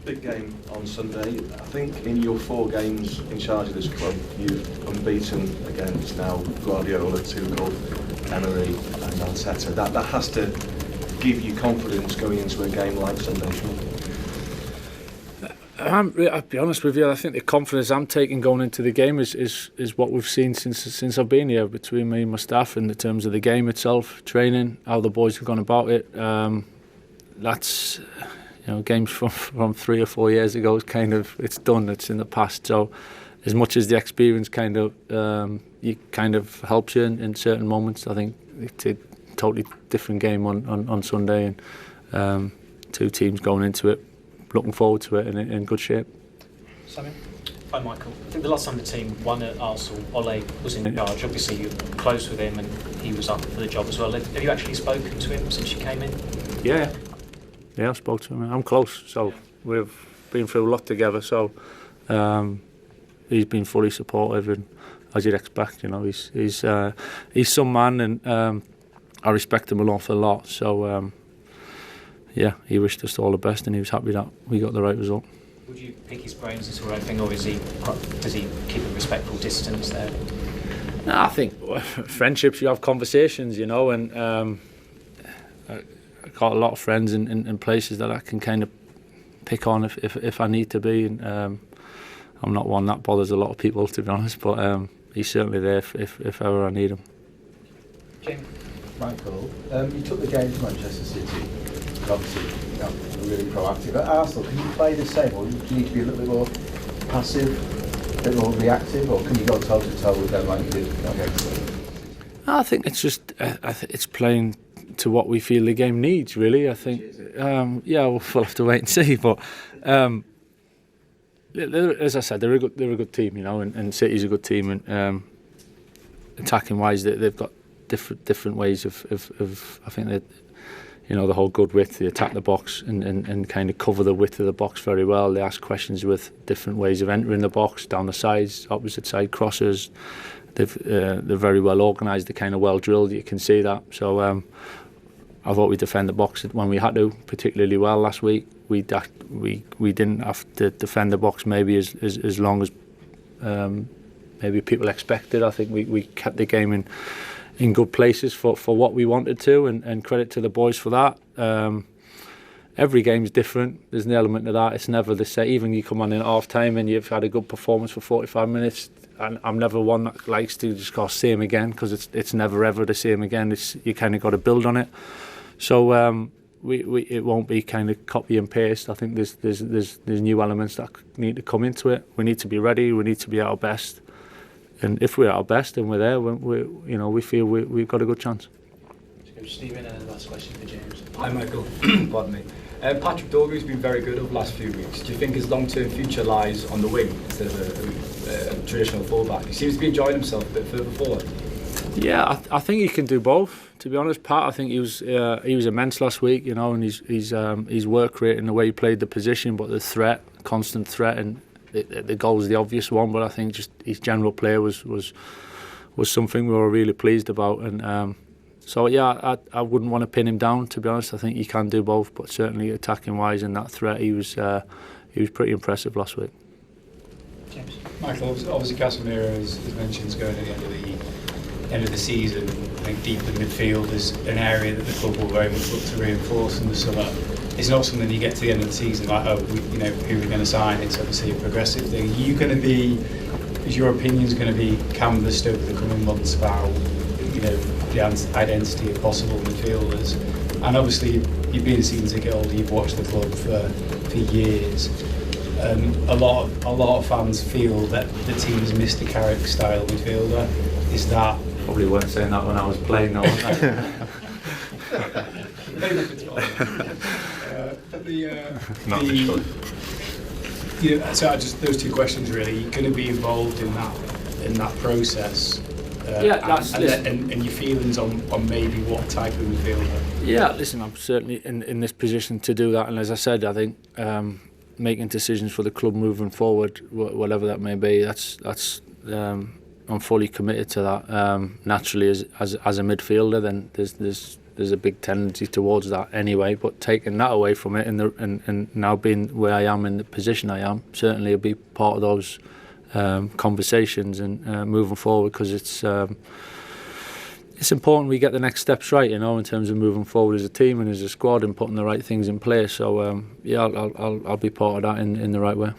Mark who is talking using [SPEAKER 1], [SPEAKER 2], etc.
[SPEAKER 1] big game on Sunday. I think in your 4 games in charge of this club, you've unbeaten against now Guardiola, Tuchel, Emery and Arteta. That has to give you confidence going into a game like Sunday, surely?
[SPEAKER 2] I'll be honest with you, I think the confidence I'm taking going into the game is what we've seen since I've been here, between me and my staff, in the terms of the game itself, training, how the boys have gone about it. That's, games from 3 or 4 years ago is it's done, it's in the past. So as much as the experience helps you in certain moments, I think it's a totally different game on Sunday, and 2 teams going into it looking forward to it and in good shape.
[SPEAKER 3] Simon? Hi Michael. I think the last time the team won at Arsenal, Ole was in charge. Obviously you're close with him and he was up for the job as well. Have you actually spoken to him since you came in?
[SPEAKER 2] Yeah, I spoke to him. I'm close, so we've been through a lot together, so he's been fully supportive, and as you'd expect, he's some man, and I respect him an awful lot, so he wished us all the best, and he was happy that we got the right result.
[SPEAKER 3] Would you pick his brains at all, anything, or does he keep a respectful distance there?
[SPEAKER 2] No, I think friendships, you have conversations, and I've got a lot of friends in places that I can kind of pick on if I need to be, and I'm not one that bothers a lot of people, to be honest, but he's certainly there if ever I need him.
[SPEAKER 3] Jim?
[SPEAKER 4] Michael, you took the game to Manchester City, obviously really proactive. At Arsenal, can you play the same, or do you need to be a little bit more passive, a bit more reactive, or can you go toe to toe with them like you did against them?
[SPEAKER 2] I think it's just it's playing to what we feel the game needs, really. I think we'll have to wait and see, but as I said, they're a good team, and City's a good team, and attacking wise they've got different ways of I think that the whole good width, they attack the box and kind of cover the width of the box very well. They ask questions with different ways of entering the box, down the sides, opposite side crosses. They're very well organised, they're kind of well drilled, you can see that. So I thought we defend the box when we had to particularly well last week. We didn't have to defend the box maybe as long as maybe people expected. I think we kept the game in good places for what we wanted to, and credit to the boys for that. Every game's different. There's an element of that. It's never the same. Even you come on in half time and you've had a good performance for 45 minutes, and I'm never one that likes to just go same again, because it's never ever the same again. You kind of got to build on it. So it won't be kind of copy and paste. I think there's new elements that need to come into it. We need to be ready. We need to be at our best. And if we're at our best and we're there, we feel we've got a good chance.
[SPEAKER 3] Stephen, and last question for James.
[SPEAKER 5] Hi Michael, pardon me. Patrick Dorgu's been very good over the last few weeks. Do you think his long-term future lies on the wing instead of a traditional fullback? He seems to be enjoying himself a bit further forward. Yeah,
[SPEAKER 2] I think he can do both. To be honest, Pat, I think he was immense last week. And his work rate and the way he played the position, but the constant threat, and the goal is the obvious one. But I think just his general play was something we were really pleased about. And I wouldn't want to pin him down. To be honest, I think he can do both. But certainly attacking wise and that threat, he was pretty impressive last week.
[SPEAKER 3] James.
[SPEAKER 6] Michael, obviously Casemiro is mentioned is going at the end of the season. I think deep in midfield is an area that the club will very much look to reinforce in the summer. It's not something you get to the end of the season like, who we're going to sign. It's obviously a progressive thing. Is your opinions going to be canvassed over the coming months about the identity of possible midfielders? And obviously you've been a season ticket holder, you've watched the club for years. A lot of fans feel that the team has missed a Carrick style midfielder. Is that...
[SPEAKER 2] Probably weren't saying that when I was playing, though, weren't I?
[SPEAKER 6] So just those two questions really. You're going to be involved in that process. And your feelings on maybe what type of midfielder?
[SPEAKER 2] Yeah, listen, I'm certainly in this position to do that, and as I said, I think making decisions for the club moving forward, whatever that may be, that's I'm fully committed to that. Naturally, as a midfielder, then there's there's a big tendency towards that anyway. But taking that away from it, and now being where I am in the position I am, certainly will be part of those conversations and moving forward, because it's important we get the next steps right, you know, in terms of moving forward as a team and as a squad and putting the right things in place. So yeah, I'll be part of that in the right way.